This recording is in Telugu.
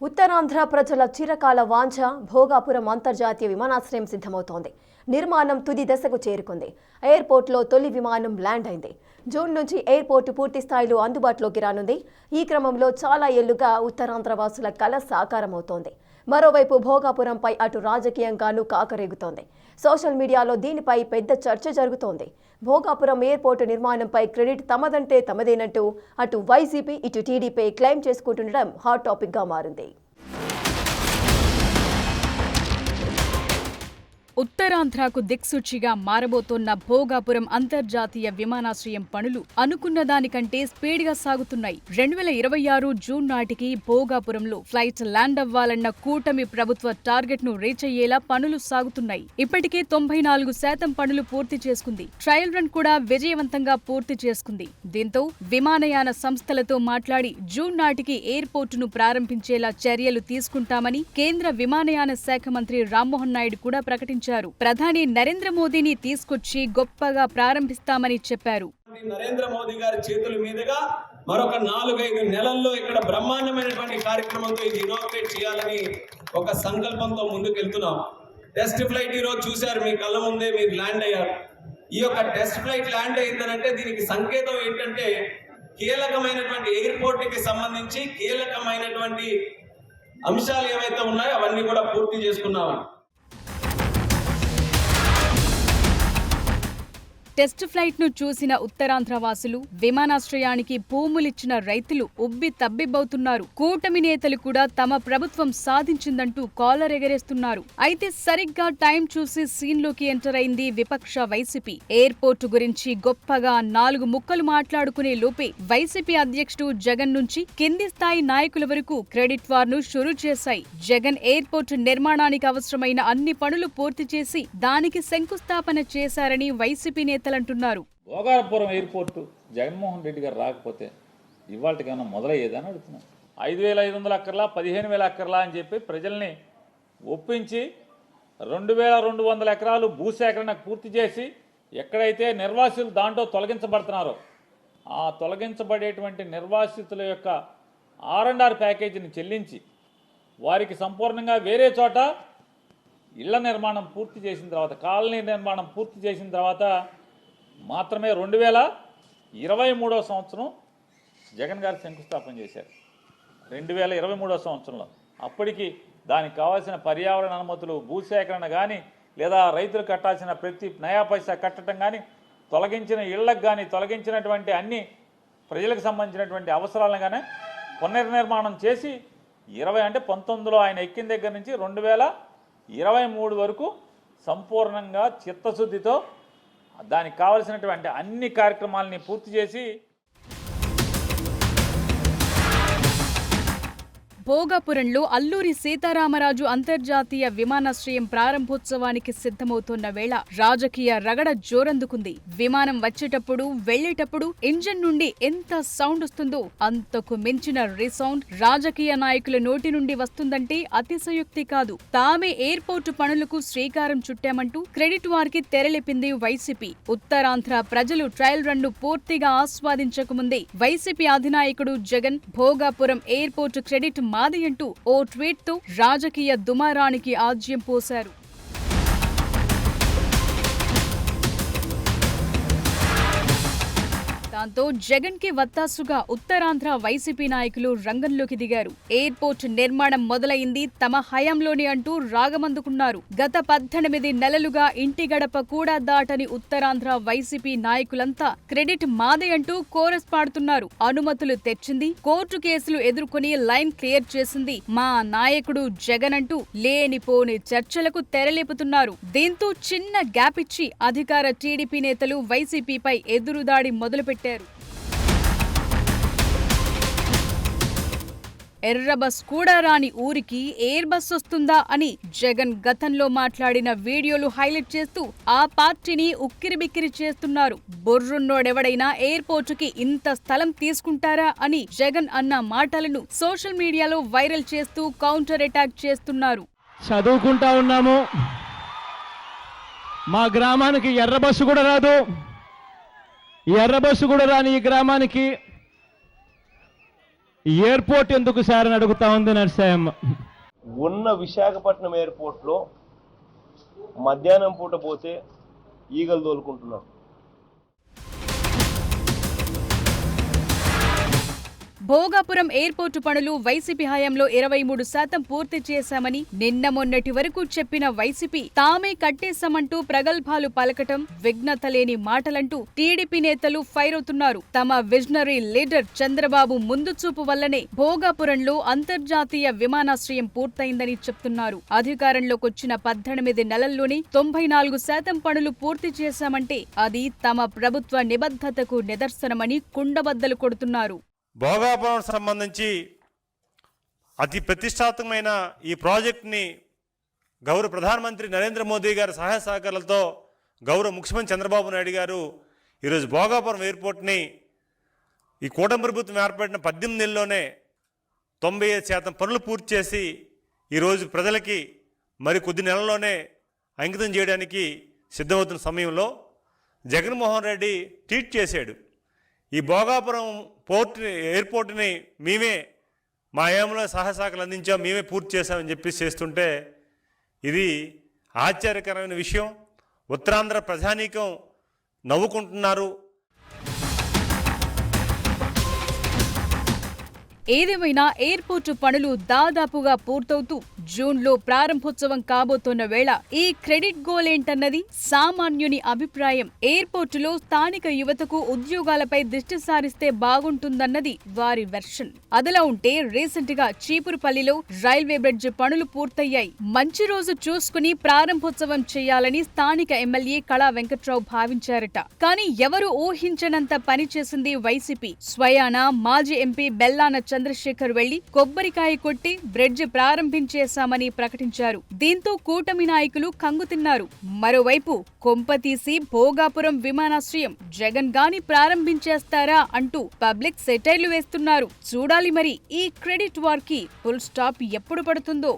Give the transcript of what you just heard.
ఉత్తరాంధ్ర ప్రజల చిరకాల వాంఛ భోగాపురం అంతర్జాతీయ విమానాశ్రయం సిద్ధమవుతోంది. నిర్మాణం తుది దశకు చేరుకుంది. ఎయిర్పోర్ట్లో తొలి విమానం ల్యాండ్ అయింది. జూన్ నుంచి ఎయిర్పోర్టు పూర్తి స్థాయిలో అందుబాటులోకి రానుంది. ఈ క్రమంలో చాలా ఏళ్లుగా ఉత్తరాంధ్ర వాసుల కల సాకారమవుతోంది. మరోవైపు భోగాపురంపై అటు రాజకీయంగానూ కాకరేగుతోంది. సోషల్ మీడియాలో దీనిపై పెద్ద చర్చ జరుగుతోంది. భోగాపురం ఎయిర్పోర్టు నిర్మాణంపై క్రెడిట్ తమదంటే తమదేనంటూ అటు వైసీపీ ఇటు టీడీపీ క్లెయిమ్ చేసుకుంటుండడం హాట్ టాపిక్గా మారింది. ఉత్తరాంధ్రకు దిక్సూచిగా మారబోతోన్న భోగాపురం అంతర్జాతీయ విమానాశ్రయం పనులు అనుకున్న దానికంటే స్పీడ్గా సాగుతున్నాయి. 2026 జూన్ నాటికి భోగాపురంలో ఫ్లైట్ ల్యాండ్ అవ్వాలన్న కూటమి ప్రభుత్వ టార్గెట్ ను రీచ్ అయ్యేలా పనులు సాగుతున్నాయి. ఇప్పటికే 94% పనులు పూర్తి చేసుకుంది. ట్రయల్ రన్ కూడా విజయవంతంగా పూర్తి చేసుకుంది. దీంతో విమానయాన సంస్థలతో మాట్లాడి జూన్ నాటికి ఎయిర్పోర్టును ప్రారంభించేలా చర్యలు తీసుకుంటామని కేంద్ర విమానయాన శాఖ మంత్రి రామ్మోహన్ నాయుడు కూడా ప్రకటించారు. ప్రధాని నరేంద్ర మోదీని తీసుకొచ్చి గొప్పగా ప్రారంభిస్తామని చెప్పారు. నరేంద్ర మోదీ గారి చేతుల మీదుగా మరొక 4-5 నెలల్లో ఇక్కడ బ్రహ్మాండమైనటువంటి కార్యక్రమంతో ఇది ఇనాగ్రేట్ చేయాలని ఒక సంకల్పంతో ముందుకెళ్తున్నాం. టెస్ట్ ఫ్లైట్ ఈరోజు చూశారు, మీ కళ్ళ ముందే మీరు ల్యాండ్ అయ్యారు. ఈ యొక్క టెస్ట్ ఫ్లైట్ ల్యాండ్ అయిందనంటే దీనికి సంకేతం ఏంటంటే కీలకమైనటువంటి ఎయిర్పోర్ట్కి సంబంధించి కీలకమైనటువంటి అంశాలు ఏవైతే ఉన్నాయో అవన్నీ కూడా పూర్తి చేసుకున్నామని. టెస్ట్ ఫ్లైట్ ను చూసిన ఉత్తరాంధ్ర వాసులు, విమానాశ్రయానికి భూములిచ్చిన రైతులు ఉబ్బి తబ్బిబ్బవుతున్నారు. కూటమి నేతలు కూడా తమ ప్రభుత్వం సాధించిందంటూ కాలర్ ఎగరేస్తున్నారు. అయితే సరిగ్గా టైం చూసి సీన్లోకి ఎంటర్ అయింది విపక్ష వైసీపీ. ఎయిర్పోర్టు గురించి గొప్పగా 4 ముక్కలు మాట్లాడుకునే లోపే వైసీపీ అధ్యక్షుడు జగన్ నుంచి కింది స్థాయి నాయకుల వరకు క్రెడిట్ వార్ ను షురూ చేశాయి. జగన్ ఎయిర్పోర్టు నిర్మాణానికి అవసరమైన అన్ని పనులు పూర్తి చేసి దానికి శంకుస్థాపన చేశారని వైసీపీ అంటున్నారు. భోగాపురం ఎయిర్పోర్టు జగన్మోహన్ రెడ్డి గారు రాకపోతే ఇవాళకైనా మొదలయ్యేదని అడుగుతున్నాను. 5,500 అక్కర్లా 15,000 అక్కర్లా అని చెప్పి ప్రజల్ని ఒప్పించి 2,200 ఎకరాలు భూసేకరణ పూర్తి చేసి ఎక్కడైతే నిర్వాసితులు దాంట్లో తొలగించబడుతున్నారో ఆ తొలగించబడేటువంటి నిర్వాసితుల యొక్క R&R ప్యాకేజీని చెల్లించి వారికి సంపూర్ణంగా వేరే చోట ఇళ్ల నిర్మాణం పూర్తి చేసిన తర్వాత, కాలనీ నిర్మాణం పూర్తి చేసిన తర్వాత మాత్రమే 2023 సంవత్సరం జగన్ గారు శంకుస్థాపన చేశారు. 2023 సంవత్సరంలో అప్పటికి దానికి కావాల్సిన పర్యావరణ అనుమతులు, భూసేకరణ కానీ లేదా రైతులు కట్టాల్సిన ప్రతి నయా పైసా కట్టడం కానీ, తొలగించిన ఇళ్లకు కానీ, తొలగించినటువంటి అన్ని ప్రజలకు సంబంధించినటువంటి అవసరాలను కానీ పునర్నిర్మాణం చేసి 19లో ఆయన ఎక్కిన దగ్గర నుంచి 2023 వరకు సంపూర్ణంగా చిత్తశుద్ధితో దానికి కావలసినటువంటి అన్ని కార్యక్రమాలని పూర్తి చేసి భోగాపురంలో అల్లూరి సీతారామరాజు అంతర్జాతీయ విమానాశ్రయం ప్రారంభోత్సవానికి సిద్ధమవుతున్న వేళ రాజకీయ రగడ జోరందుకుంది. విమానం వచ్చేటప్పుడు వెళ్లేటప్పుడు ఇంజన్ నుండి ఎంత సౌండ్ వస్తుందో అంతకు మించిన రీసౌండ్ రాజకీయ నాయకుల నోటి నుండి వస్తుందంటే అతిశయోక్తి కాదు. తామే ఎయిర్పోర్టు పనులకు శ్రీకారం చుట్టామంటూ క్రెడిట్ వారికి తెరలేపింది వైసీపీ. ఉత్తరాంధ్ర ప్రజలు ట్రయల్ రన్ ను పూర్తిగా ఆస్వాదించకముందే వైసీపీ అధినాయకుడు జగన్ భోగాపురం ఎయిర్పోర్టు క్రెడిట్ మాది అంటూ ఓ ట్వీట్ తో రాజకీయ దుమారానికి ఆజ్యం పోశారు. దాంతో జగన్ కి వత్తాసుగా ఉత్తరాంధ్ర వైసీపీ నాయకులు రంగంలోకి దిగారు. ఎయిర్పోర్ట్ నిర్మాణం మొదలైంది తమ హయాంలోనే అంటూ రాగమందుకున్నారు. గత 18 నెలలుగా ఇంటి గడప కూడా దాటని ఉత్తరాంధ్ర వైసీపీ నాయకులంతా క్రెడిట్ మాదే అంటూ కోరస్ పాడుతున్నారు. అనుమతులు తెచ్చింది, కోర్టు కేసులు ఎదుర్కొని లైన్ క్లియర్ చేసింది మా నాయకుడు జగన్ అంటూ లేనిపోని చర్చలకు తెరలేపుతున్నారు. దీంతో చిన్న గ్యాప్ ఇచ్చి అధికార టీడీపీ నేతలు వైసీపీపై ఎదురుదాడి మొదలుపెట్టారు. ఎర్ర బస్ కూడా రాని ఊరికి ఎయిర్ బస్ వస్తుందా అని జగన్ గతంలో మాట్లాడిన వీడియోలు హైలైట్ చేస్తూ ఆ పార్టీని ఉక్కిరిబిక్కిరి చేస్తున్నారు. బొర్రున్నోడెవడైనా ఎయిర్పోర్టుకి ఇంత స్థలం తీసుకుంటారా అని జగన్ అన్న మాటలను సోషల్ మీడియాలో వైరల్ చేస్తూ కౌంటర్ అటాక్ చేస్తున్నారు. చదువుకుంటా ఉన్నాము, మా గ్రామానికి ఎర్ర బస్సు కూడా రాదు. ఎర్ర బస్సు కూడా రాని ఈ గ్రామానికి ఎయిర్పోర్ట్ ఎందుకు సార్ అని అడుగుతా ఉంది నరసాయమ్మ. ఉన్న విశాఖపట్నం ఎయిర్పోర్ట్లో మధ్యాహ్నం పూట పోతే ఈగలు తోలుకుంటున్నారు. భోగాపురం ఎయిర్పోర్టు పనులు వైసీపీ హయాంలో 23% పూర్తి చేశామని నిన్న మొన్నటి వరకు చెప్పిన వైసీపీ తామే కట్టేశామంటూ ప్రగల్భాలు పలకటం, విఘ్నత లేని మాటలంటూ టీడీపీ నేతలు ఫైర్ అవుతున్నారు. తమ విజనరీ లీడర్ చంద్రబాబు ముందు చూపు వల్లనే భోగాపురంలో అంతర్జాతీయ విమానాశ్రయం పూర్తయిందని చెప్తున్నారు. అధికారంలోకి వచ్చిన 18 నెలల్లోనే 94% పనులు పూర్తి చేశామంటే అది తమ ప్రభుత్వ నిబద్ధతకు నిదర్శనమని కుండబద్దలు కొడుతున్నారు. భోగాపురం సంబంధించి అతి ప్రతిష్టాత్మకమైన ఈ ప్రాజెక్టుని గౌరవ ప్రధానమంత్రి నరేంద్ర మోదీ గారి సహాయ సహకారాలతో గౌరవ ముఖ్యమంత్రి చంద్రబాబు నాయుడు గారు ఈరోజు భోగాపురం ఎయిర్పోర్ట్ని ఈ కూటమి ప్రభుత్వం ఏర్పడిన 18 నెలల్లోనే 95% పనులు పూర్తి చేసి ఈరోజు ప్రజలకి మరి కొద్ది నెలల్లోనే అంకితం చేయడానికి సిద్ధమవుతున్న సమయంలో జగన్మోహన్ రెడ్డి ట్వీట్ చేశాడు. ఈ భోగాపురం ఎయిర్పోర్ట్ని మేమే మా ఏమంలో సహాయశాఖలు అందించాం, మేమే పూర్తి చేశామని చెప్పి చేస్తుంటే ఇది ఆశ్చర్యకరమైన విషయం. ఉత్తరాంధ్ర ప్రజానీకం నవ్వుకుంటున్నారు. ఏదేమైనా ఎయిర్పోర్టు పనులు దాదాపుగా పూర్తవుతూ జూన్లో ప్రారంభోత్సవం కాబోతున్న వేళ ఈ క్రెడిట్ గోల్ ఏంటన్నది సామాన్యుని అభిప్రాయం. ఎయిర్పోర్టులో స్థానిక యువతకు ఉద్యోగాలపై దృష్టి సారిస్తే బాగుంటుందన్నది వారి వెర్షన్. అదలా ఉంటే రీసెంట్ గా చీపురుపల్లిలో రైల్వే బ్రిడ్జ్ పనులు పూర్తయ్యాయి. మంచి రోజు చూసుకుని ప్రారంభోత్సవం చేయాలని స్థానిక ఎమ్మెల్యే కళా వెంకట్రావు భావించారట. కానీ ఎవరు ఊహించనంత పని చేసింది వైసీపీ. స్వయాన మాజీ ఎంపీ బెల్లాన చంద్రశేఖర్ వెళ్లి కొబ్బరికాయ కొట్టి బ్రిడ్జ్ ప్రారంభించేశామని ప్రకటించారు. దీంతో కూటమి నాయకులు కంగుతిన్నారు. మరోవైపు కొంపతీసి భోగాపురం విమానాశ్రయం జగన్ గాని ప్రారంభించేస్తారా అంటూ పబ్లిక్ సెటైర్లు వేస్తున్నారు. చూడాలి మరి ఈ క్రెడిట్ వార్ కి ఫుల్ స్టాప్ ఎప్పుడు పడుతుందో.